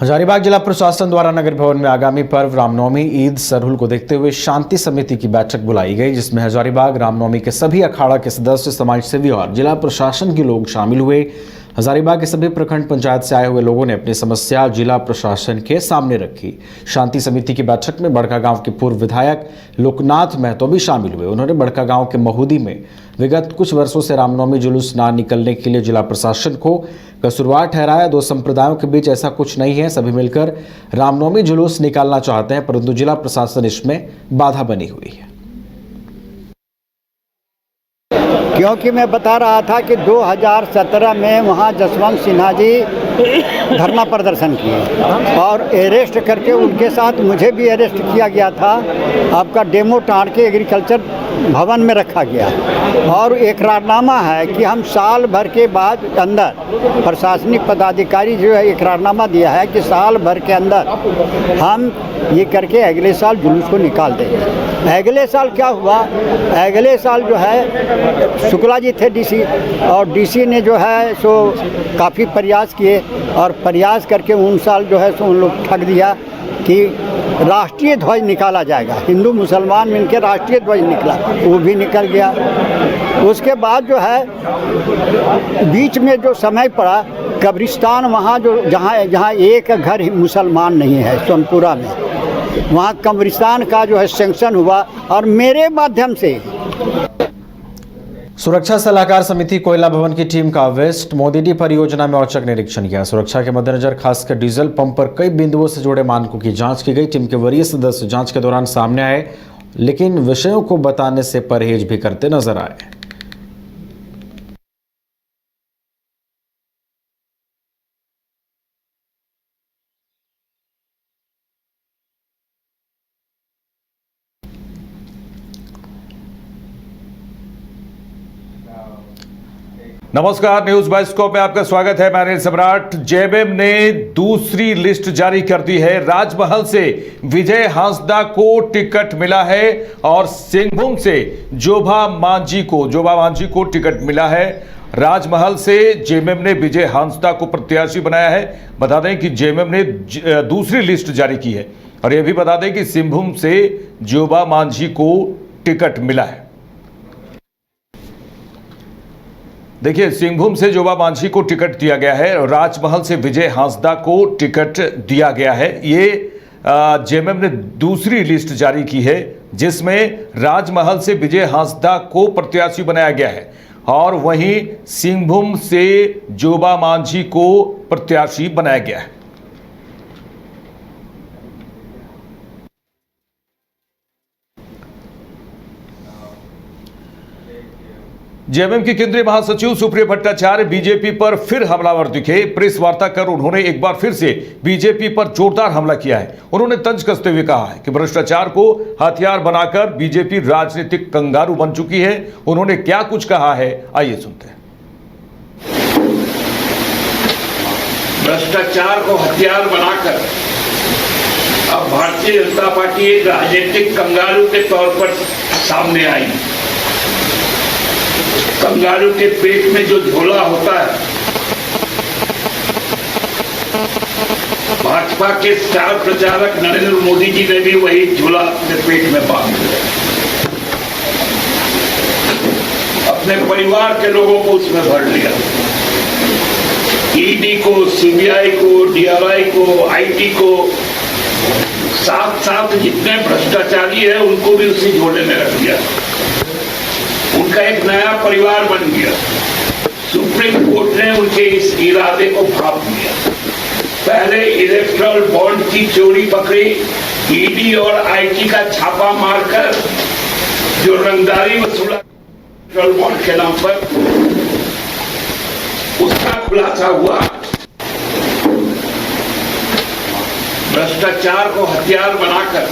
हजारीबाग जिला प्रशासन द्वारा नगर भवन में आगामी पर्व रामनवमी ईद सरहुल को देखते हुए शांति समिति की बैठक बुलाई गई, जिसमें हजारीबाग रामनवमी के सभी अखाड़ा के सदस्य, समाज सेवी और जिला प्रशासन के लोग शामिल हुए। हजारीबाग के सभी प्रखंड पंचायत से आए हुए लोगों ने अपनी समस्या जिला प्रशासन के सामने रखी। शांति समिति की बैठक में बड़का गांव के पूर्व विधायक लोकनाथ महतो भी शामिल हुए। उन्होंने बड़का गांव के महुदी में विगत कुछ वर्षों से रामनवमी जुलूस ना निकलने के लिए जिला प्रशासन को कसूरवार ठहराया। दो संप्रदायों के बीच ऐसा कुछ नहीं है, सभी मिलकर रामनवमी जुलूस निकालना चाहते हैं, परंतु जिला प्रशासन इसमें बाधा बनी हुई है। क्योंकि मैं बता रहा था कि 2017 में वहाँ जसवंत सिन्हा जी धरना प्रदर्शन किए और अरेस्ट करके उनके साथ मुझे भी अरेस्ट किया गया था। आपका डेमो टाड़ के एग्रीकल्चर भवन में रखा गया और इकरारनामा है कि हम साल भर के बाद अंदर प्रशासनिक पदाधिकारी जो है इकरारनामा दिया है कि साल भर के अंदर हम ये करके अगले साल जुलूस को निकाल देंगे। अगले साल क्या हुआ, अगले साल जो है शुक्ला जी थे डीसी और डीसी ने जो है सो काफ़ी प्रयास किए और प्रयास करके उन साल जो है सो उन लोग ठग दिया कि राष्ट्रीय ध्वज निकाला जाएगा। हिंदू मुसलमान मिलकर राष्ट्रीय ध्वज निकला, वो भी निकल गया। उसके बाद जो है बीच में जो समय पड़ा, कब्रिस्तान वहाँ जो जहाँ एक घर मुसलमान नहीं है सोनपुरा में, वहाँ कब्रिस्तान का जो है सैंक्शन हुआ और मेरे माध्यम से सुरक्षा सलाहकार समिति कोयला भवन की टीम का वेस्ट मोदीडी परियोजना में औचक निरीक्षण किया। सुरक्षा के मद्देनजर खासकर डीजल पंप पर कई बिंदुओं से जुड़े मानकों की जांच की गई। टीम के वरीय सदस्य जांच के दौरान सामने आए, लेकिन विषयों को बताने से परहेज भी करते नजर आए। नमस्कार, न्यूज बाइस्कोप में आपका स्वागत है। मैं अनिल सम्राट। जेएमएम ने दूसरी लिस्ट जारी कर दी है। राजमहल से विजय हांसदा को टिकट मिला है और सिंहभूम से जोबा मांझी को टिकट मिला है। राजमहल से जेएमएम ने विजय हांसदा को प्रत्याशी बनाया है। बता दें कि जेएमएम ने दूसरी लिस्ट जारी की है और यह भी बता दें कि सिंहभूम से जोबा मांझी को टिकट मिला है। देखिए, सिंहभूम से जोबा मांझी को टिकट दिया गया है और राजमहल से विजय हांसदा को टिकट दिया गया है। ये जेएमएम ने दूसरी लिस्ट जारी की है, जिसमें राजमहल से विजय हांसदा को प्रत्याशी बनाया गया है और वहीं सिंहभूम से जोबा मांझी को प्रत्याशी बनाया गया है। जेएमएम की केंद्रीय महासचिव सुप्रिया भट्टाचार्य बीजेपी पर फिर हमलावर दिखे। प्रेस वार्ता कर उन्होंने एक बार फिर से बीजेपी पर जोरदार हमला किया है। उन्होंने तंज कसते हुए कहा है कि भ्रष्टाचार को हथियार बनाकर बीजेपी राजनीतिक कंगारू बन चुकी है। उन्होंने क्या कुछ कहा है, आइए सुनते हैं। भ्रष्टाचार को हथियार बनाकर अब भारतीय जनता पार्टी एक राजनीतिक कंगारू के तौर पर सामने आई। कंगारू के पेट में जो झोला होता है, भाजपा के स्टार प्रचारक नरेंद्र मोदी जी ने भी वही झोला अपने पेट में बांध लिया। अपने परिवार के लोगों को उसमें भर लिया। ईडी को, सीबीआई को, डीआरआई को, आईटी को, साथ साथ जितने भ्रष्टाचारी है उनको भी उसी झोले में रख दिया। उनका एक नया परिवार बन गया। सुप्रीम कोर्ट ने उनके इस इरादे को भाप दिया। पहले इलेक्ट्रल बॉन्ड की चोरी पकड़ी, ईडी और आईटी का छापा मारकर जो रंगदारी वसूला इलेक्ट्रल बॉन्ड के नाम पर, उसका खुलासा हुआ। भ्रष्टाचार को हथियार बनाकर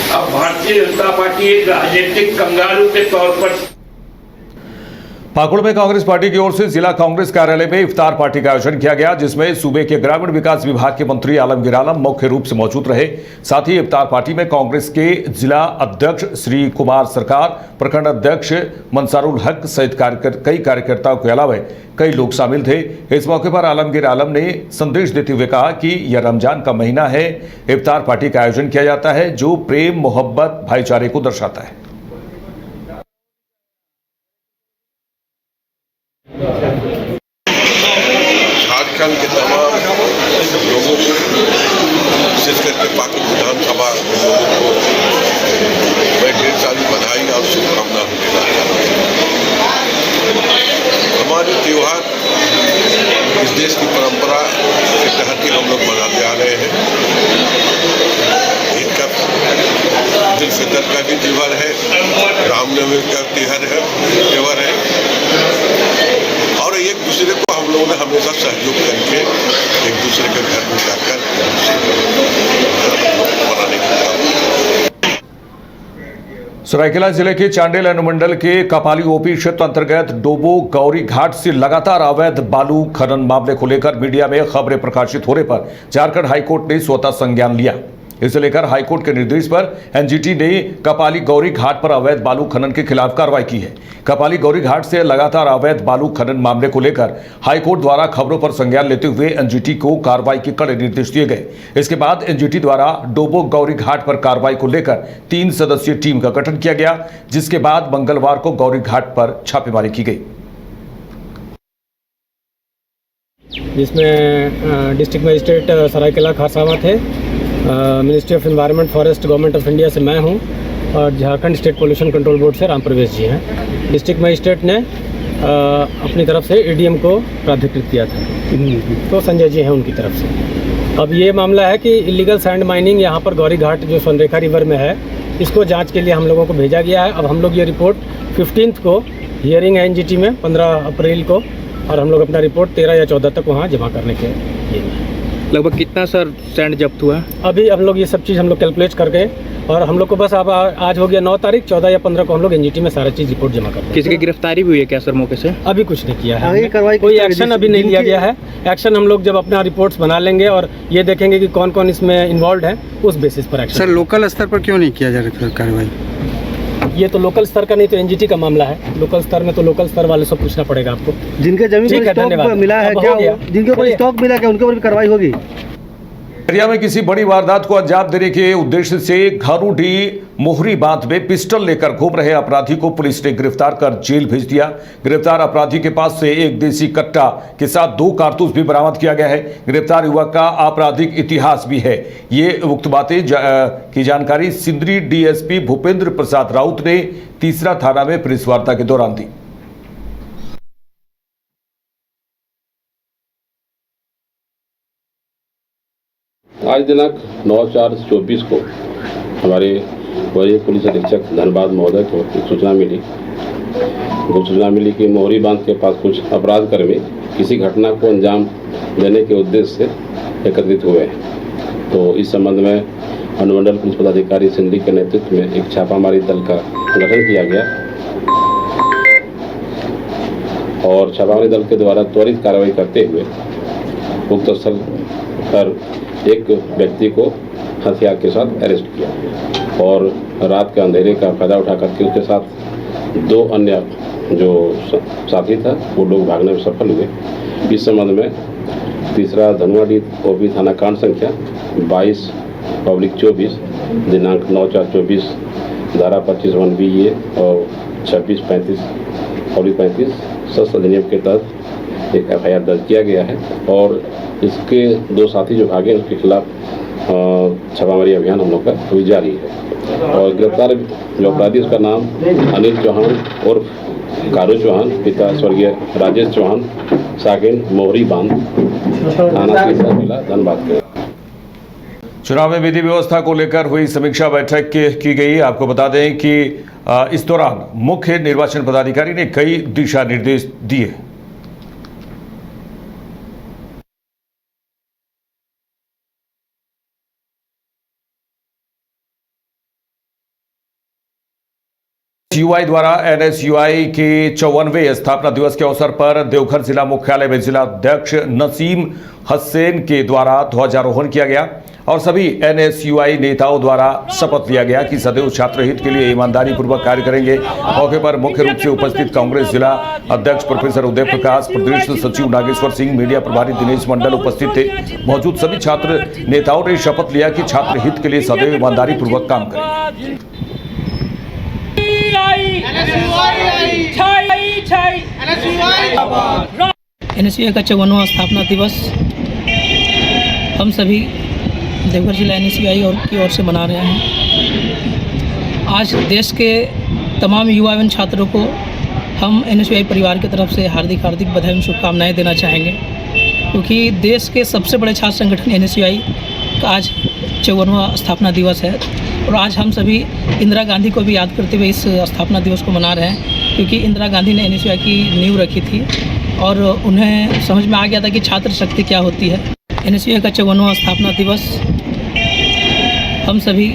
अब भारतीय जनता पार्टी एक राजनीतिक कंगारू के तौर पर। पाकुड़ में कांग्रेस पार्टी की ओर से जिला कांग्रेस कार्यालय में इफ्तार पार्टी का आयोजन किया गया, जिसमें सूबे के ग्रामीण विकास विभाग के मंत्री आलमगीर आलम मुख्य रूप से मौजूद रहे। साथ ही इफ्तार पार्टी में कांग्रेस के जिला अध्यक्ष श्री कुमार सरकार, प्रखंड अध्यक्ष मंसारुल हक सहित कई कार्यकर्ताओं के अलावा कई लोग शामिल थे। इस मौके पर आलमगीर आलम ने संदेश देते हुए कहा कि यह रमजान का महीना है, इफ्तार पार्टी का आयोजन किया जाता है जो प्रेम, मोहब्बत, भाईचारे को दर्शाता है। झारखंड के तमाम लोगों को, विशेष करके पाकुड़ विधानसभा के लोगों को मैं ढेर सारी बधाई और शुभकामनाएं देना चाहता हूँ। हमारे त्यौहार इस देश की परंपरा के तहत ही हम लोग मनाते आ रहे हैं। ईद का ईद उल फितर का भी त्यौहार है, रामनवमी का त्यौहार है और एक दूसरे को हम लोगों ने हमेशा सहयोग करके एक दूसरे के घर में जाकर मनाने की काम। सरायकेला जिले के चांडेल अनुमंडल के कपाली ओपी क्षेत्र अंतर्गत डोबो गौरी घाट से लगातार अवैध बालू खनन मामले को लेकर मीडिया में खबरें प्रकाशित होने पर झारखंड हाईकोर्ट ने स्वतः संज्ञान लिया। इसे लेकर हाईकोर्ट के निर्देश पर एनजीटी ने कपाली गौरी घाट पर अवैध बालू खनन के खिलाफ कार्रवाई की है। कपाली गौरी घाट से लगातार अवैध बालू खनन मामले को लेकर हाईकोर्ट द्वारा खबरों पर संज्ञान लेते हुए एनजीटी को कार्रवाई के कड़े निर्देश दिए गए। इसके बाद एनजीटी द्वारा डोबो गौरी घाट पर कार्रवाई को लेकर 3 सदस्यीय टीम का गठन किया गया, जिसके बाद मंगलवार को गौरी घाट पर छापेमारी की गई, जिसमें डिस्ट्रिक्ट मजिस्ट्रेट सरायकेला खारसावा थे, ministry of environment forest government of India से मैं हूं और Jharkhand state pollution control board से राम प्रवेश जी हैं। डिस्ट्रिक्ट मजिस्ट्रेट ने अपनी तरफ से एडीएम को प्राधिकृत किया था, तो संजय जी हैं उनकी तरफ से। अब ये मामला है कि इलीगल सैंड माइनिंग यहाँ पर गौरी घाट जो स्वर्णरेखा रिवर में है, इसको जाँच के लिए हम लोगों को भेजा गया है। अब हम लोग ये रिपोर्ट 15 को हियरिंग है एनजीटी में 15 अप्रैल को, और हम लोग अपना रिपोर्ट 13 या 14 तक वहाँ जमा करने के लिए। लगभग कितना सर सैंड जब्त हुआ? अभी हम लोग ये सब चीज़ हम लोग कैलकुलेट करके, और हम लोग को बस अब आज हो गया 9 तारीख, 14 या 15 को हम लोग एनजीटी में सारा चीज़ रिपोर्ट जमा करते हैं। किसी की गिरफ्तारी भी हुई है क्या सर मौके से? अभी कुछ नहीं किया है, कोई एक्शन अभी नहीं लिया गया है। एक्शन हम लोग जब अपना रिपोर्ट्स बना लेंगे और ये देखेंगे कि कौन कौन इसमें इन्वॉल्व है, उस बेसिस पर एक्शन। सर लोकल स्तर पर क्यों नहीं किया जा रहा कार्रवाई? ये तो लोकल स्तर का नहीं, तो एनजीटी का मामला है। लोकल स्तर में तो लोकल स्तर वाले से पूछना पड़ेगा आपको। जिनके जमीन पर स्टॉक मिला है क्या, जिनके ऊपर स्टॉक मिला क्या, उनके ऊपर भी कार्रवाई होगी? एरिया में किसी बड़ी वारदात को अंजाम देने के उद्देश्य से घारूडीह मोहरी बांध में पिस्टल लेकर घूम रहे अपराधी को पुलिस ने गिरफ्तार कर जेल भेज दिया। गिरफ्तार अपराधी के पास से एक देसी कट्टा के साथ 2 कारतूस भी बरामद किया गया है। गिरफ्तार युवक का आपराधिक इतिहास भी है। ये उक्त बातें की जानकारी सिंदरी डीएसपी भूपेंद्र प्रसाद राउत ने तीसरा थाना में प्रेस वार्ता के दौरान दी। आज दिनांक 9/4/24 को हमारे वरीय पुलिस अधीक्षक धनबाद महोदय को एक सूचना मिली कि मोहरी बांध के पास कुछ अपराध कर्मी किसी घटना को अंजाम देने के उद्देश्य से एकत्रित हुए हैं। तो इस संबंध में अनुमंडल पुलिस पदाधिकारी सिंधी के नेतृत्व में एक छापामारी दल का गठन किया गया और छापामारी दल के द्वारा त्वरित कार्रवाई करते हुए उक्त स्थल पर एक व्यक्ति को हथियार के साथ अरेस्ट किया और रात के अंधेरे का फायदा उठा करके उसके साथ 2 अन्य जो साथी था वो लोग भागने में सफल हुए। इस संबंध में तीसरा धनुआडीह ओपी थाना कांड संख्या 22/24 दिनांक 9/4/24 धारा 25(1)(b) और 26/35 शस्त्र अधिनियम के तहत एक एफआईआर दर्ज किया गया है और इसके 2 साथी जो भागे उसके खिलाफ छापामारी अभियान हम लोग का अभी जारी है। और गिरफ्तार जो अपराधी उसका नाम अनिल चौहान उर्फ कारू चौहान, पिता स्वर्गीय राजेश चौहान, साकिन मोहरी बांध, थाना जिला धनबाद के। चुनाव में विधि व्यवस्था को लेकर हुई समीक्षा बैठक की गई। आपको बता दें कि इस दौरान मुख्य निर्वाचन पदाधिकारी ने कई दिशा निर्देश दिए। यूआई द्वारा एनएसयूआई के 54वें स्थापना दिवस के अवसर पर देवघर जिला मुख्यालय में जिला अध्यक्ष नसीम हसैन के द्वारा ध्वजारोहण किया गया और सभी एनएसयूआई नेताओं द्वारा शपथ लिया गया कि सदैव छात्र हित के लिए ईमानदारी पूर्वक कार्य करेंगे। मौके पर मुख्य रूप से उपस्थित कांग्रेस जिला अध्यक्ष प्रोफेसर उदय प्रकाश, प्रदेश सचिव नागेश्वर सिंह, मीडिया प्रभारी दिनेश मंडल उपस्थित थे। मौजूद सभी छात्र नेताओं ने शपथ लिया कि छात्र हित के लिए सदैव ईमानदारी पूर्वक काम करेंगे। एनएसयूआई का 54वां स्थापना दिवस हम सभी देवघर जिला एनएसयूआई की ओर से मना रहे हैं। आज देश के तमाम युवा एवं छात्रों को हम एनएसयूआई परिवार की तरफ से हार्दिक बधाई एवं शुभकामनाएं देना चाहेंगे, क्योंकि देश के सबसे बड़े छात्र संगठन एनएसयूआई का आज 54वां स्थापना दिवस है और आज हम सभी इंदिरा गांधी को भी याद करते हुए इस स्थापना दिवस को मना रहे हैं, क्योंकि इंदिरा गांधी ने एनएसयूआई की नींव रखी थी और उन्हें समझ में आ गया था कि छात्र शक्ति क्या होती है। एनएसयूआई का 54वां स्थापना दिवस हम सभी।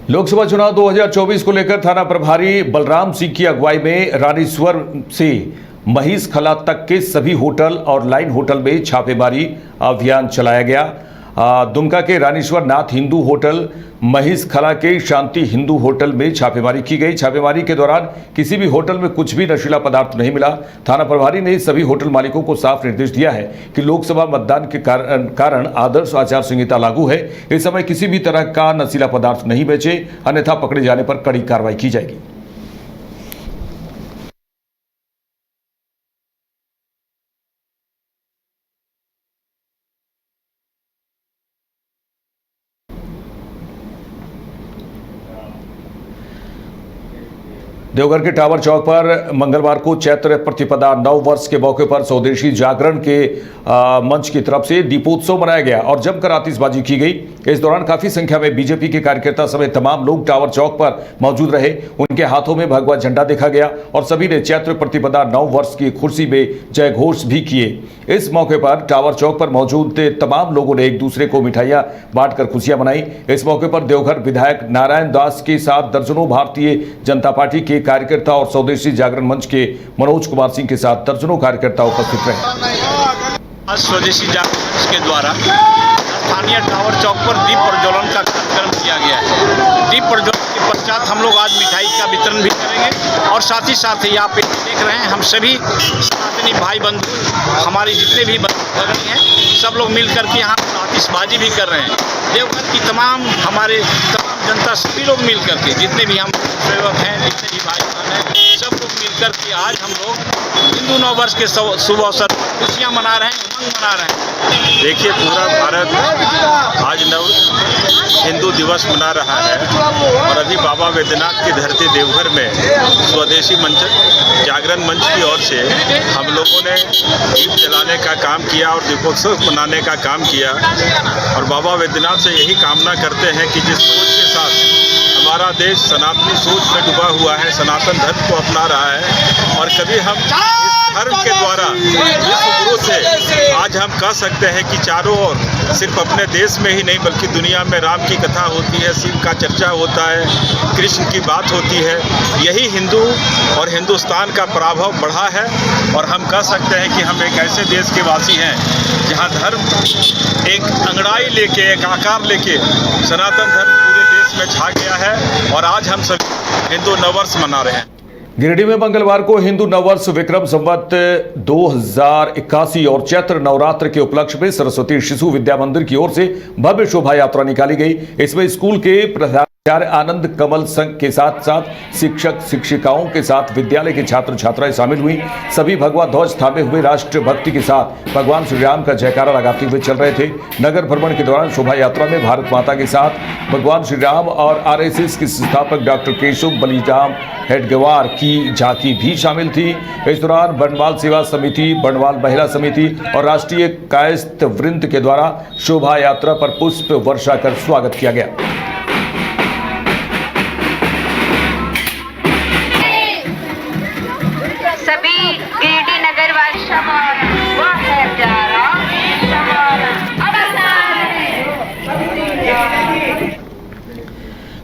लोकसभा चुनाव 2024 को लेकर थाना प्रभारी बलराम सिंह की अगुवाई में रानीश्वर से महिष खला तक के सभी होटल और लाइन होटल में छापेमारी अभियान चलाया गया। दुमका के रानीश्वर नाथ हिंदू होटल, महिष खला के शांति हिंदू होटल में छापेमारी की गई। छापेमारी के दौरान किसी भी होटल में कुछ भी नशीला पदार्थ नहीं मिला। थाना प्रभारी ने सभी होटल मालिकों को साफ निर्देश दिया है कि लोकसभा मतदान के कारण आदर्श आचार संहिता लागू है। इस समय किसी भी तरह का नशीला पदार्थ नहीं बेचे, अन्यथा पकड़े जाने पर कड़ी कार्रवाई की जाएगी। देवघर के टावर चौक पर मंगलवार को चैत्र प्रतिपदा 9 वर्ष के मौके पर स्वदेशी जागरण के मंच की तरफ से दीपोत्सव मनाया गया और जमकर आतिशबाजी की गई। इस दौरान काफी संख्या में बीजेपी के कार्यकर्ता समेत तमाम लोग टावर चौक पर मौजूद रहे। उनके हाथों में भगवा झंडा देखा गया और सभी ने चैत्र प्रतिपदा 9 वर्ष की खुर्सी में जय घोष भी किए। इस मौके पर टावर चौक पर मौजूद तमाम लोगों ने एक दूसरे को मिठाइयां बांटकर खुशियां मनाई। इस मौके पर देवघर विधायक नारायण दास के साथ दर्जनों भारतीय जनता पार्टी के कार्यकर्ता और स्वदेशी जागरण मंच के मनोज कुमार सिंह के साथ दर्जनों कार्यकर्ता उपस्थित रहे। स्वदेशी जागरण मंच के द्वारा स्थानीय टावर चौक पर दीप प्रज्वलन का कार्यक्रम किया गया है। दीप प्रज्वलन के पश्चात हम लोग आज मिठाई का वितरण भी करेंगे और साथ ही आप देख रहे हैं हम सभी सनातनी भाई बंधु, हमारी जितने भी भगनी हैं, सब लोग मिलकर के यहाँ आतिशबाजी भी कर रहे हैं। देवघर की तमाम जनता, सभी लोग मिलकर के, जितने भी हम सेवक हैं, जितने भी भाई बहन हैं, सब लोग मिलकर के आज हम लोग हिंदू 9 वर्ष के शुभ अवसर पर खुशियाँ मना रहे हैं, उमंग मना रहे हैं। देखिए, पूरा भारत आज हिंदू दिवस मना रहा है और अभी बाबा वैद्यनाथ की धरती देवघर में स्वदेशी मंच जागरण मंच की ओर से हम लोगों ने दीप जलाने का काम किया और दीपोत्सव मनाने का काम किया और बाबा वैद्यनाथ से यही कामना करते हैं कि जिस सोच के साथ हमारा देश सनातनी सोच में डूबा हुआ है, सनातन धर्म को अपना रहा है और कभी हम इस धर्म के द्वारा विश्व गुरु से आज हम कह सकते हैं कि चारों ओर सिर्फ अपने देश में ही नहीं बल्कि दुनिया में राम की कथा होती है, शिव का चर्चा होता है, कृष्ण की बात होती है। यही हिंदू और हिंदुस्तान का प्रभाव बढ़ा है और हम कह सकते हैं कि हम एक ऐसे देश के वासी हैं जहां धर्म एक अंगड़ाई लेके, एक आकार लेके सनातन धर्म पूरे देश में छा गया है और आज हम सब हिंदू नववर्ष मना रहे हैं। गिरिडीह में मंगलवार को हिंदू नववर्ष विक्रम संवत 2081 और चैत्र नवरात्र के उपलक्ष्य में सरस्वती शिशु विद्या मंदिर की ओर से भव्य शोभा यात्रा निकाली गई। इसमें स्कूल के प्रधानाचार्य आनंद कमल संघ के साथ साथ शिक्षक शिक्षिकाओं के साथ विद्यालय के छात्र छात्राएं शामिल हुई। सभी भगवा ध्वज थामे हुए राष्ट्रभक्ति के साथ भगवान श्री राम का जयकारा लगाते हुए चल रहे थे। नगर भ्रमण के दौरान शोभा यात्रा में भारत माता के साथ भगवान श्री राम और आरएसएस के संस्थापक डॉक्टर केशव बलिराम हेडगेवार की झांकी भी शामिल थी। इस दौरान बनवाल सेवा समिति, बनवाल महिला समिति और राष्ट्रीय कायस्थ वृंद के द्वारा शोभा यात्रा पर पुष्प वर्षा कर स्वागत किया गया। सभी गिरिडीह नगर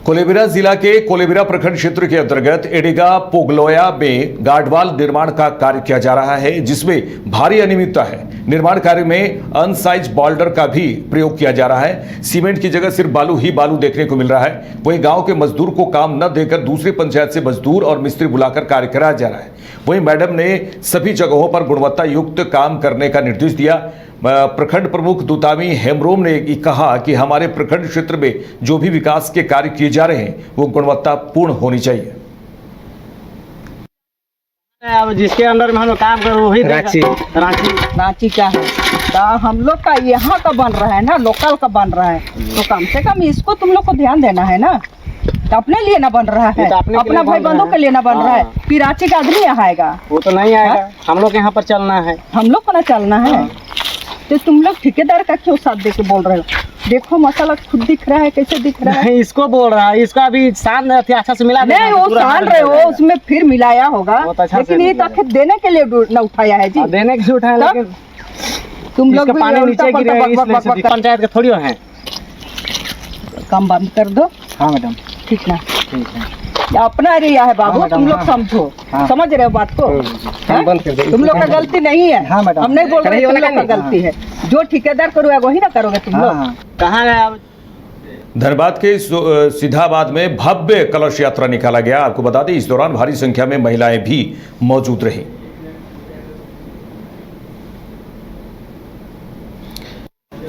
कोलेबिरा जिला के कोलेबिरा प्रखंड क्षेत्र के अंतर्गत एडिगा पोगलोया में गार्डवाल निर्माण का कार्य किया जा रहा है, जिसमें भारी अनियमितता है। निर्माण कार्य में अनसाइज बोल्डर का भी प्रयोग किया जा रहा है। सीमेंट की जगह सिर्फ बालू ही बालू देखने को मिल रहा है। वहीं गांव के मजदूर को काम न देकर दूसरी पंचायत से मजदूर और मिस्त्री बुलाकर कार्य कराया जा रहा है। वहीं मैडम ने सभी जगहों पर गुणवत्ता युक्त काम करने का निर्देश दिया। प्रखंड प्रमुख दुतामी हेमरोम ने कहा कि हमारे प्रखंड क्षेत्र में जो भी विकास के कार्य किए जा रहे हैं वो गुणवत्तापूर्ण होनी चाहिए। अब जिसके अंडर में हम लोग काम कर वही रांची क्या है तो हम लोग का यहाँ का बन रहा है ना, लोकल का बन रहा है, तो कम से कम इसको तुम लोग को ध्यान देना है ना। तो अपने लिए ना बन रहा है, अपना भाई बंधु के लिए ना बन रहा है, फिर रांची का आदमी यहाँ आएगा, वो तो नहीं आएगा। हम लोग यहाँ पर चलना है, हम लोग को ना चलना है। तो तुम लोग ठेकेदार का क्यों साथ दे के बोल रहे हो? देखो मसाला खुद दिख रहा है, कैसे दिख रहा है। इसको बोल रहा है, इसका अभी सान अच्छा से मिला नहीं, वो सान रहे हो उसमें फिर मिलाया होगा, लेकिन ये तो आखिर देने के लिए न उठाया है जी, देने के लिए उठाया, लेकिन तुम लोग पानी नीचे गिरे पंचायत के थोड़ी है। काम बंद कर दो। हाँ मैडम, ठीक ना, अपना एरिया है बाबू, तुम लोग समझो, समझ रहे हो बात को। बंद कर दो, तुम लोग का गलती नहीं है। हाँ मैडम, हम नहीं बोल रहे तुम लोग का गलती है। जो ठेकेदार करोगे वही ना करोगे तुम लोग। कहाँ है? धनबाद के सिधाबाद में भव्य कलश यात्रा निकाला गया। आपको बता दें इस दौरान भारी संख्या में महिलाएं भी मौजूद रहीं।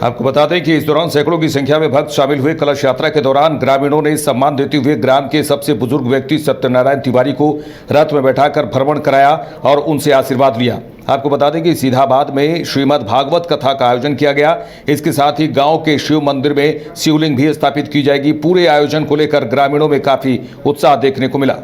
आपको बता दें कि इस दौरान सैकड़ों की संख्या में भक्त शामिल हुए। कलश यात्रा के दौरान ग्रामीणों ने सम्मान देते हुए ग्राम के सबसे बुजुर्ग व्यक्ति सत्यनारायण तिवारी को रथ में बैठाकर भ्रमण कराया और उनसे आशीर्वाद लिया। आपको बता दें कि सिधाबाद में श्रीमद् भागवत कथा का आयोजन किया गया। इसके साथ ही गांव के शिव मंदिर में शिवलिंग भी स्थापित की जाएगी। पूरे आयोजन को लेकर ग्रामीणों में काफी उत्साह देखने को मिला।